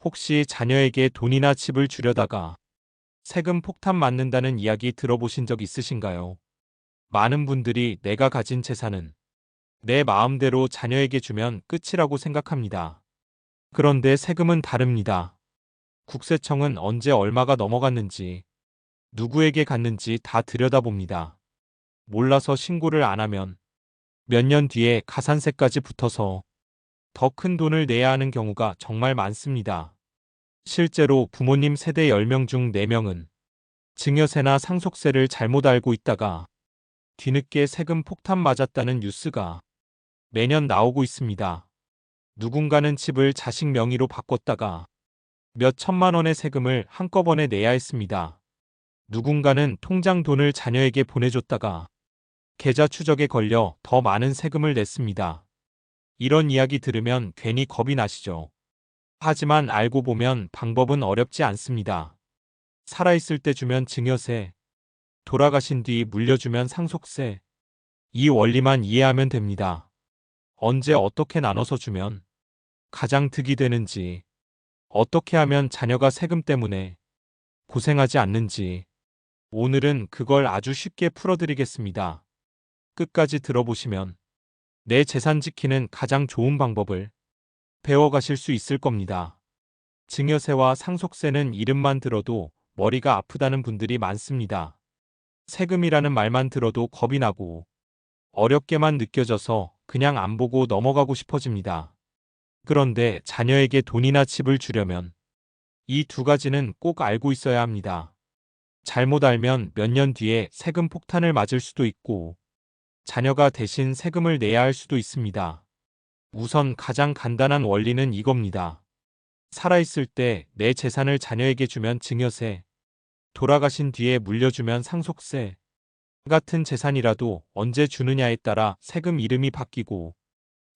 혹시 자녀에게 돈이나 칩을 주려다가 세금 폭탄 맞는다는 이야기 들어보신 적 있으신가요? 많은 분들이 내가 가진 재산은 내 마음대로 자녀에게 주면 끝이라고 생각합니다. 그런데 세금은 다릅니다. 국세청은 언제 얼마가 넘어갔는지, 누구에게 갔는지 다 들여다봅니다. 몰라서 신고를 안 하면 몇 년 뒤에 가산세까지 붙어서 더 큰 돈을 내야 하는 경우가 정말 많습니다. 실제로 부모님 세대 10명 중 4명은 증여세나 상속세를 잘못 알고 있다가 뒤늦게 세금 폭탄 맞았다는 뉴스가 매년 나오고 있습니다. 누군가는 집을 자식 명의로 바꿨다가 몇 천만 원의 세금을 한꺼번에 내야 했습니다. 누군가는 통장 돈을 자녀에게 보내줬다가 계좌 추적에 걸려 더 많은 세금을 냈습니다. 이런 이야기 들으면 괜히 겁이 나시죠? 하지만 알고 보면 방법은 어렵지 않습니다. 살아있을 때 주면 증여세, 돌아가신 뒤 물려주면 상속세. 이 원리만 이해하면 됩니다. 언제 어떻게 나눠서 주면 가장 득이 되는지, 어떻게 하면 자녀가 세금 때문에 고생하지 않는지, 오늘은 그걸 아주 쉽게 풀어드리겠습니다. 끝까지 들어보시면 내 재산 지키는 가장 좋은 방법을 배워가실 수 있을 겁니다. 증여세와 상속세는 이름만 들어도 머리가 아프다는 분들이 많습니다. 세금이라는 말만 들어도 겁이 나고 어렵게만 느껴져서 그냥 안 보고 넘어가고 싶어집니다. 그런데 자녀에게 돈이나 칩을 주려면 이 두 가지는 꼭 알고 있어야 합니다. 잘못 알면 몇 년 뒤에 세금 폭탄을 맞을 수도 있고 자녀가 대신 세금을 내야 할 수도 있습니다. 우선 가장 간단한 원리는 이겁니다. 살아있을 때 내 재산을 자녀에게 주면 증여세, 돌아가신 뒤에 물려주면 상속세, 같은 재산이라도 언제 주느냐에 따라 세금 이름이 바뀌고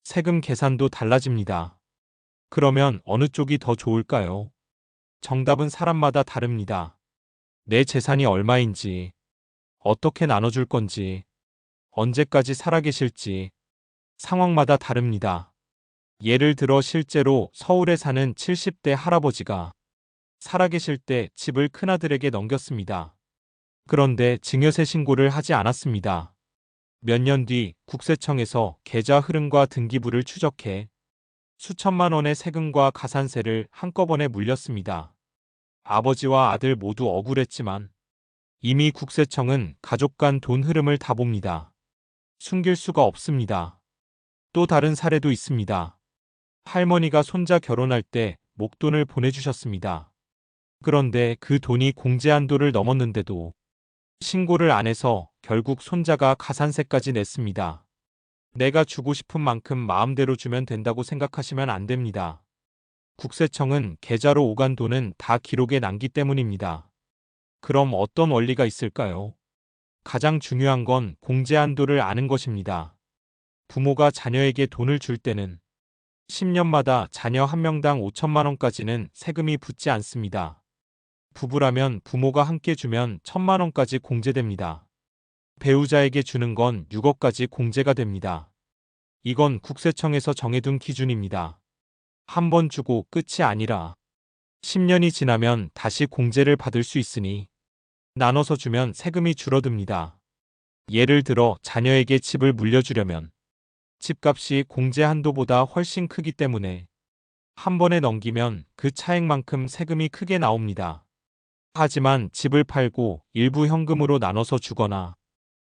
세금 계산도 달라집니다. 그러면 어느 쪽이 더 좋을까요? 정답은 사람마다 다릅니다. 내 재산이 얼마인지, 어떻게 나눠줄 건지, 언제까지 살아계실지 상황마다 다릅니다. 예를 들어 실제로 서울에 사는 70대 할아버지가 살아계실 때 집을 큰아들에게 넘겼습니다. 그런데 증여세 신고를 하지 않았습니다. 몇 년 뒤 국세청에서 계좌 흐름과 등기부를 추적해 수천만 원의 세금과 가산세를 한꺼번에 물렸습니다. 아버지와 아들 모두 억울했지만 이미 국세청은 가족 간 돈 흐름을 다 봅니다. 숨길 수가 없습니다. 또 다른 사례도 있습니다. 할머니가 손자 결혼할 때 목돈을 보내주셨습니다. 그런데 그 돈이 공제 한도를 넘었는데도 신고를 안 해서 결국 손자가 가산세까지 냈습니다. 내가 주고 싶은 만큼 마음대로 주면 된다고 생각하시면 안 됩니다. 국세청은 계좌로 오간 돈은 다 기록에 남기 때문입니다. 그럼 어떤 원리가 있을까요? 가장 중요한 건 공제 한도를 아는 것입니다. 부모가 자녀에게 돈을 줄 때는 10년마다 자녀 한 명당 5천만 원까지는 세금이 붙지 않습니다. 부부라면 부모가 함께 주면 1천만 원까지 공제됩니다. 배우자에게 주는 건 6억까지 공제가 됩니다. 이건 국세청에서 정해둔 기준입니다. 한 번 주고 끝이 아니라 10년이 지나면 다시 공제를 받을 수 있으니 나눠서 주면 세금이 줄어듭니다. 예를 들어 자녀에게 집을 물려주려면 집값이 공제 한도보다 훨씬 크기 때문에 한 번에 넘기면 그 차액만큼 세금이 크게 나옵니다. 하지만 집을 팔고 일부 현금으로 나눠서 주거나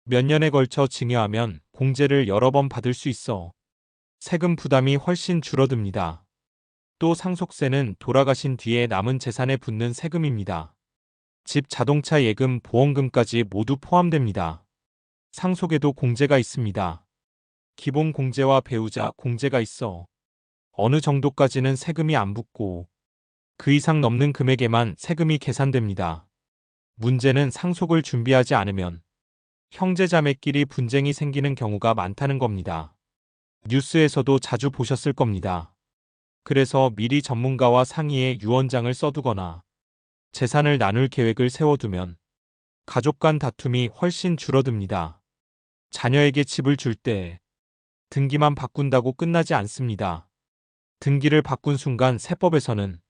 몇 년에 걸쳐 증여하면 공제를 여러 번 받을 수 있어 세금 부담이 훨씬 줄어듭니다. 또 상속세는 돌아가신 뒤에 남은 재산에 붙는 세금입니다. 집, 자동차 예금, 보험금까지 모두 포함됩니다. 상속에도 공제가 있습니다. 기본 공제와 배우자 공제가 있어 어느 정도까지는 세금이 안 붙고 그 이상 넘는 금액에만 세금이 계산됩니다. 문제는 상속을 준비하지 않으면 형제자매끼리 분쟁이 생기는 경우가 많다는 겁니다. 뉴스에서도 자주 보셨을 겁니다. 그래서 미리 전문가와 상의해 유언장을 써두거나 재산을 나눌 계획을 세워두면 가족 간 다툼이 훨씬 줄어듭니다. 자녀에게 집을 줄 때 등기만 바꾼다고 끝나지 않습니다. 등기를 바꾼 순간 세법에서는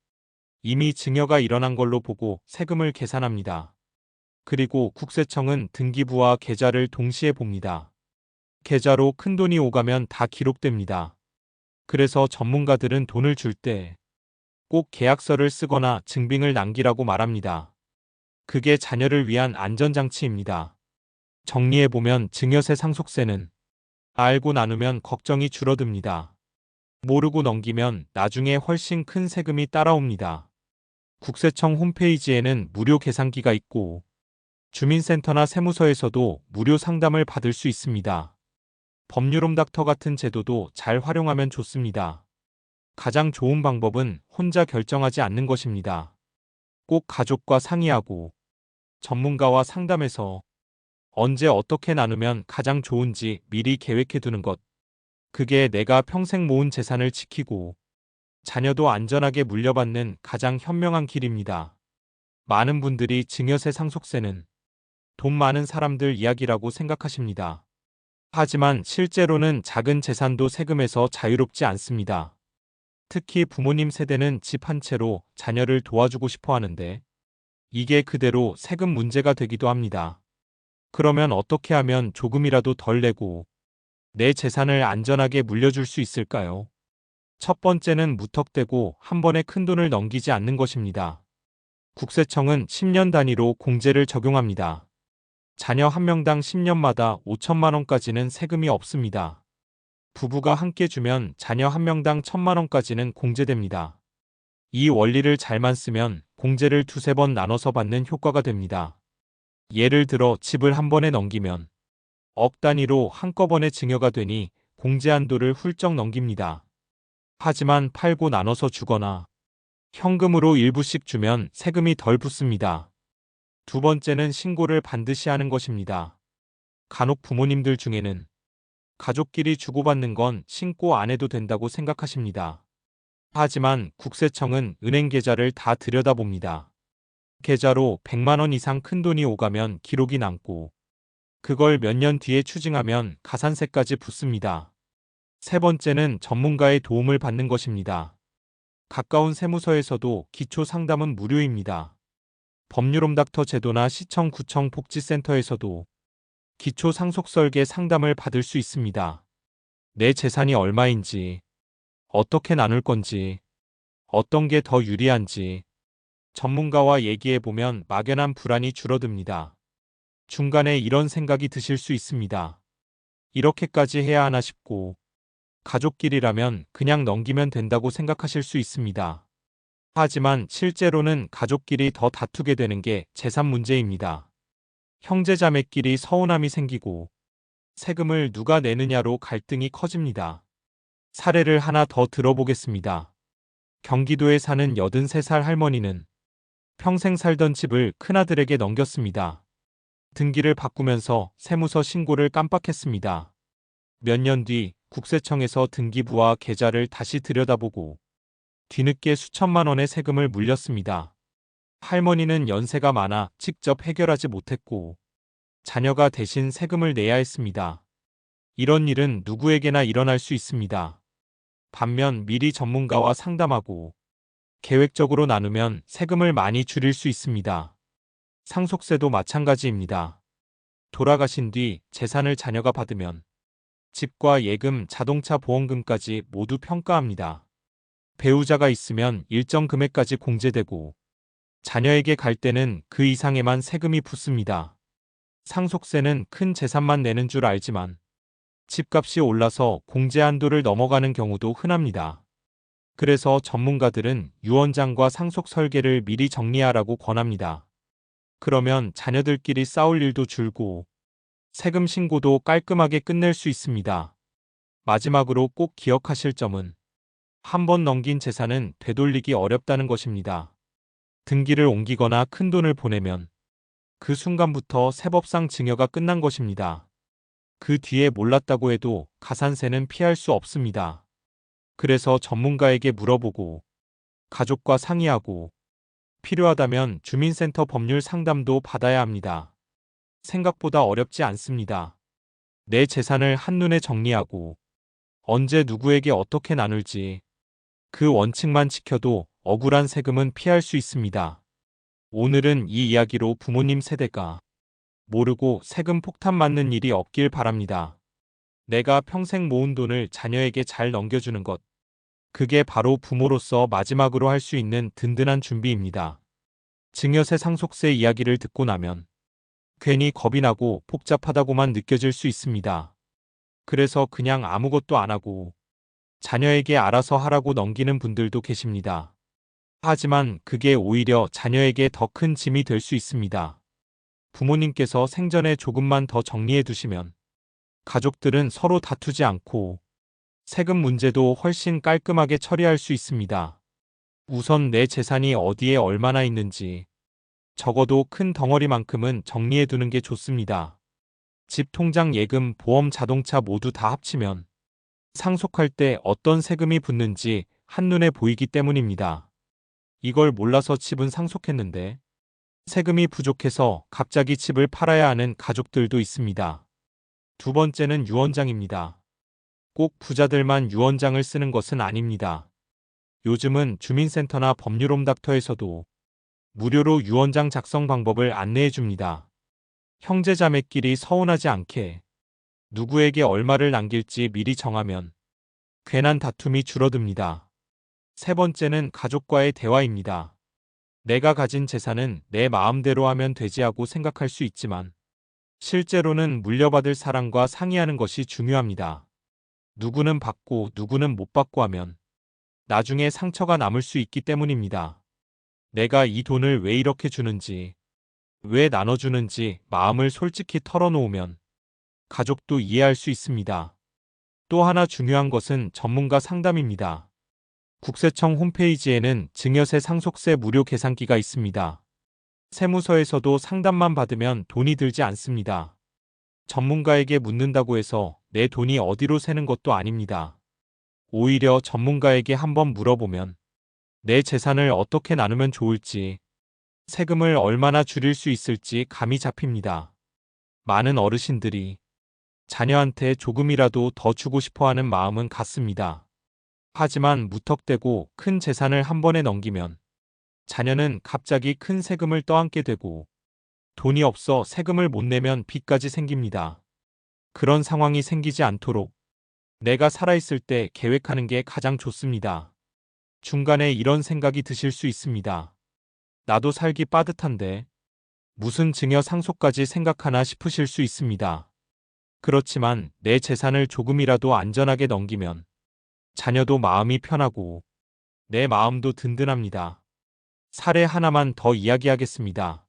이미 증여가 일어난 걸로 보고 세금을 계산합니다. 그리고 국세청은 등기부와 계좌를 동시에 봅니다. 계좌로 큰돈이 오가면 다 기록됩니다. 그래서 전문가들은 돈을 줄 때 꼭 계약서를 쓰거나 증빙을 남기라고 말합니다. 그게 자녀를 위한 안전장치입니다. 정리해보면 증여세 상속세는 알고 나누면 걱정이 줄어듭니다. 모르고 넘기면 나중에 훨씬 큰 세금이 따라옵니다. 국세청 홈페이지에는 무료 계산기가 있고 주민센터나 세무서에서도 무료 상담을 받을 수 있습니다. 법률홈닥터 같은 제도도 잘 활용하면 좋습니다. 가장 좋은 방법은 혼자 결정하지 않는 것입니다. 꼭 가족과 상의하고 전문가와 상담해서 언제 어떻게 나누면 가장 좋은지 미리 계획해 두는 것. 그게 내가 평생 모은 재산을 지키고 자녀도 안전하게 물려받는 가장 현명한 길입니다. 많은 분들이 증여세 상속세는 돈 많은 사람들 이야기라고 생각하십니다. 하지만 실제로는 작은 재산도 세금에서 자유롭지 않습니다. 특히 부모님 세대는 집 한 채로 자녀를 도와주고 싶어 하는데 이게 그대로 세금 문제가 되기도 합니다. 그러면 어떻게 하면 조금이라도 덜 내고 내 재산을 안전하게 물려줄 수 있을까요? 첫 번째는 무턱대고 한 번에 큰돈을 넘기지 않는 것입니다. 국세청은 10년 단위로 공제를 적용합니다. 자녀 한 명당 10년마다 5천만 원까지는 세금이 없습니다. 부부가 함께 주면 자녀 한 명당 1,000만 원까지는 공제됩니다. 이 원리를 잘만 쓰면 공제를 두세 번 나눠서 받는 효과가 됩니다. 예를 들어 집을 한 번에 넘기면 억 단위로 한꺼번에 증여가 되니 공제 한도를 훌쩍 넘깁니다. 하지만 팔고 나눠서 주거나 현금으로 일부씩 주면 세금이 덜 붙습니다. 두 번째는 신고를 반드시 하는 것입니다. 간혹 부모님들 중에는 가족끼리 주고받는 건 신고 안 해도 된다고 생각하십니다. 하지만 국세청은 은행 계좌를 다 들여다봅니다. 계좌로 100만 원 이상 큰돈이 오가면 기록이 남고 그걸 몇 년 뒤에 추징하면 가산세까지 붙습니다. 세 번째는 전문가의 도움을 받는 것입니다. 가까운 세무서에서도 기초 상담은 무료입니다. 법률홈닥터 제도나 시청, 구청, 복지센터에서도 기초 상속설계 상담을 받을 수 있습니다. 내 재산이 얼마인지, 어떻게 나눌 건지, 어떤 게 더 유리한지 전문가와 얘기해보면 막연한 불안이 줄어듭니다. 중간에 이런 생각이 드실 수 있습니다. 이렇게까지 해야 하나 싶고, 가족끼리라면 그냥 넘기면 된다고 생각하실 수 있습니다. 하지만 실제로는 가족끼리 더 다투게 되는 게 재산 문제입니다. 형제자매끼리 서운함이 생기고 세금을 누가 내느냐로 갈등이 커집니다. 사례를 하나 더 들어보겠습니다. 경기도에 사는 83살 할머니는 평생 살던 집을 큰아들에게 넘겼습니다. 등기를 바꾸면서 세무서 신고를 깜빡했습니다. 몇 년 뒤 국세청에서 등기부와 계좌를 다시 들여다보고 뒤늦게 수천만 원의 세금을 물렸습니다. 할머니는 연세가 많아 직접 해결하지 못했고 자녀가 대신 세금을 내야 했습니다. 이런 일은 누구에게나 일어날 수 있습니다. 반면 미리 전문가와 상담하고 계획적으로 나누면 세금을 많이 줄일 수 있습니다. 상속세도 마찬가지입니다. 돌아가신 뒤 재산을 자녀가 받으면 집과 예금, 자동차 보험금까지 모두 평가합니다. 배우자가 있으면 일정 금액까지 공제되고 자녀에게 갈 때는 그 이상에만 세금이 붙습니다. 상속세는 큰 재산만 내는 줄 알지만 집값이 올라서 공제 한도를 넘어가는 경우도 흔합니다. 그래서 전문가들은 유언장과 상속 설계를 미리 정리하라고 권합니다. 그러면 자녀들끼리 싸울 일도 줄고 세금 신고도 깔끔하게 끝낼 수 있습니다. 마지막으로 꼭 기억하실 점은 한 번 넘긴 재산은 되돌리기 어렵다는 것입니다. 등기를 옮기거나 큰돈을 보내면 그 순간부터 세법상 증여가 끝난 것입니다. 그 뒤에 몰랐다고 해도 가산세는 피할 수 없습니다. 그래서 전문가에게 물어보고 가족과 상의하고 필요하다면 주민센터 법률 상담도 받아야 합니다. 생각보다 어렵지 않습니다. 내 재산을 한눈에 정리하고 언제 누구에게 어떻게 나눌지 그 원칙만 지켜도 억울한 세금은 피할 수 있습니다. 오늘은 이 이야기로 부모님 세대가 모르고 세금 폭탄 맞는 일이 없길 바랍니다. 내가 평생 모은 돈을 자녀에게 잘 넘겨주는 것. 그게 바로 부모로서 마지막으로 할 수 있는 든든한 준비입니다. 증여세 상속세 이야기를 듣고 나면 괜히 겁이 나고 복잡하다고만 느껴질 수 있습니다. 그래서 그냥 아무것도 안 하고 자녀에게 알아서 하라고 넘기는 분들도 계십니다. 하지만 그게 오히려 자녀에게 더 큰 짐이 될 수 있습니다. 부모님께서 생전에 조금만 더 정리해 두시면 가족들은 서로 다투지 않고 세금 문제도 훨씬 깔끔하게 처리할 수 있습니다. 우선 내 재산이 어디에 얼마나 있는지 적어도 큰 덩어리만큼은 정리해 두는 게 좋습니다. 집 통장 예금, 보험, 자동차 모두 다 합치면 상속할 때 어떤 세금이 붙는지 한눈에 보이기 때문입니다. 이걸 몰라서 집은 상속했는데 세금이 부족해서 갑자기 집을 팔아야 하는 가족들도 있습니다. 두 번째는 유언장입니다. 꼭 부자들만 유언장을 쓰는 것은 아닙니다. 요즘은 주민센터나 법률홈닥터에서도 무료로 유언장 작성 방법을 안내해 줍니다. 형제자매끼리 서운하지 않게 누구에게 얼마를 남길지 미리 정하면 괜한 다툼이 줄어듭니다. 세 번째는 가족과의 대화입니다. 내가 가진 재산은 내 마음대로 하면 되지 하고 생각할 수 있지만 실제로는 물려받을 사람과 상의하는 것이 중요합니다. 누구는 받고 누구는 못 받고 하면 나중에 상처가 남을 수 있기 때문입니다. 내가 이 돈을 왜 이렇게 주는지, 왜 나눠주는지 마음을 솔직히 털어놓으면 가족도 이해할 수 있습니다. 또 하나 중요한 것은 전문가 상담입니다. 국세청 홈페이지에는 증여세 상속세 무료 계산기가 있습니다. 세무서에서도 상담만 받으면 돈이 들지 않습니다. 전문가에게 묻는다고 해서 내 돈이 어디로 새는 것도 아닙니다. 오히려 전문가에게 한번 물어보면 내 재산을 어떻게 나누면 좋을지, 세금을 얼마나 줄일 수 있을지 감이 잡힙니다. 많은 어르신들이 자녀한테 조금이라도 더 주고 싶어 하는 마음은 같습니다. 하지만 무턱대고 큰 재산을 한 번에 넘기면 자녀는 갑자기 큰 세금을 떠안게 되고 돈이 없어 세금을 못 내면 빚까지 생깁니다. 그런 상황이 생기지 않도록 내가 살아있을 때 계획하는 게 가장 좋습니다. 중간에 이런 생각이 드실 수 있습니다. 나도 살기 빠듯한데 무슨 증여 상속까지 생각하나 싶으실 수 있습니다. 그렇지만 내 재산을 조금이라도 안전하게 넘기면 자녀도 마음이 편하고 내 마음도 든든합니다. 사례 하나만 더 이야기하겠습니다.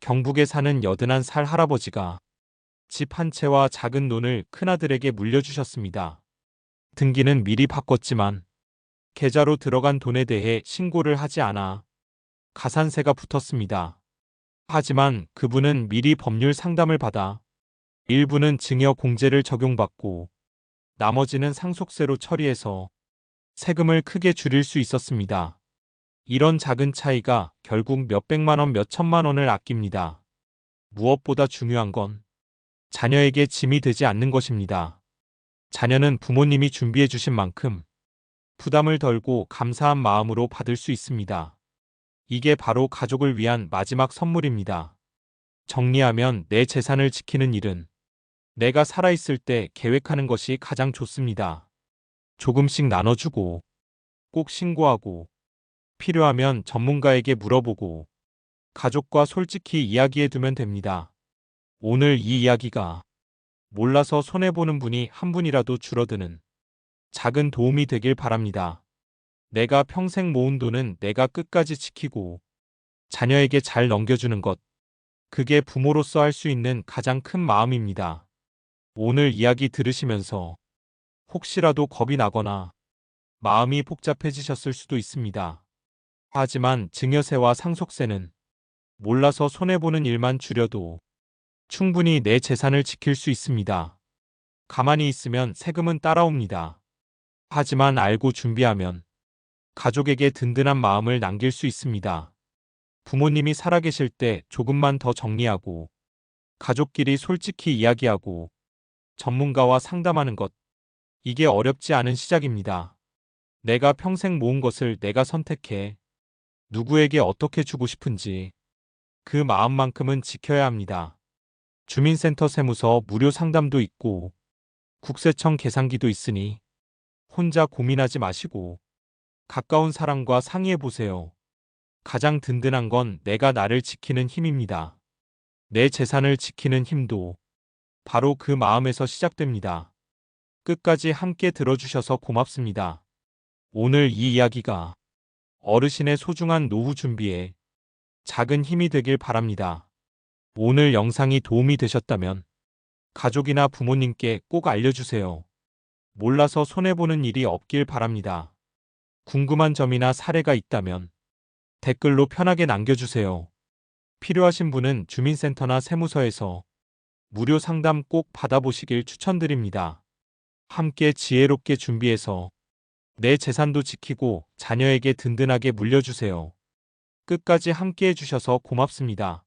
경북에 사는 81살 할아버지가 집 한 채와 작은 논을 큰아들에게 물려주셨습니다. 등기는 미리 바꿨지만 계좌로 들어간 돈에 대해 신고를 하지 않아 가산세가 붙었습니다. 하지만 그분은 미리 법률 상담을 받아 일부는 증여 공제를 적용받고 나머지는 상속세로 처리해서 세금을 크게 줄일 수 있었습니다. 이런 작은 차이가 결국 몇백만 원, 몇천만 원을 아낍니다. 무엇보다 중요한 건 자녀에게 짐이 되지 않는 것입니다. 자녀는 부모님이 준비해 주신 만큼 부담을 덜고 감사한 마음으로 받을 수 있습니다. 이게 바로 가족을 위한 마지막 선물입니다. 정리하면 내 재산을 지키는 일은 내가 살아있을 때 계획하는 것이 가장 좋습니다. 조금씩 나눠주고, 꼭 신고하고, 필요하면 전문가에게 물어보고, 가족과 솔직히 이야기해두면 됩니다. 오늘 이 이야기가 몰라서 손해보는 분이 한 분이라도 줄어드는 작은 도움이 되길 바랍니다. 내가 평생 모은 돈은 내가 끝까지 지키고, 자녀에게 잘 넘겨주는 것, 그게 부모로서 할 수 있는 가장 큰 마음입니다. 오늘 이야기 들으시면서 혹시라도 겁이 나거나 마음이 복잡해지셨을 수도 있습니다. 하지만 증여세와 상속세는 몰라서 손해보는 일만 줄여도 충분히 내 재산을 지킬 수 있습니다. 가만히 있으면 세금은 따라옵니다. 하지만 알고 준비하면 가족에게 든든한 마음을 남길 수 있습니다. 부모님이 살아계실 때 조금만 더 정리하고 가족끼리 솔직히 이야기하고 전문가와 상담하는 것, 이게 어렵지 않은 시작입니다. 내가 평생 모은 것을 내가 선택해 누구에게 어떻게 주고 싶은지 그 마음만큼은 지켜야 합니다. 주민센터 세무서 무료 상담도 있고 국세청 계산기도 있으니 혼자 고민하지 마시고 가까운 사람과 상의해 보세요. 가장 든든한 건 내가 나를 지키는 힘입니다. 내 재산을 지키는 힘도 바로 그 마음에서 시작됩니다. 끝까지 함께 들어주셔서 고맙습니다. 오늘 이 이야기가 어르신의 소중한 노후 준비에 작은 힘이 되길 바랍니다. 오늘 영상이 도움이 되셨다면 가족이나 부모님께 꼭 알려주세요. 몰라서 손해보는 일이 없길 바랍니다. 궁금한 점이나 사례가 있다면 댓글로 편하게 남겨주세요. 필요하신 분은 주민센터나 세무서에서 무료 상담 꼭 받아보시길 추천드립니다. 함께 지혜롭게 준비해서 내 재산도 지키고 자녀에게 든든하게 물려주세요. 끝까지 함께 해주셔서 고맙습니다.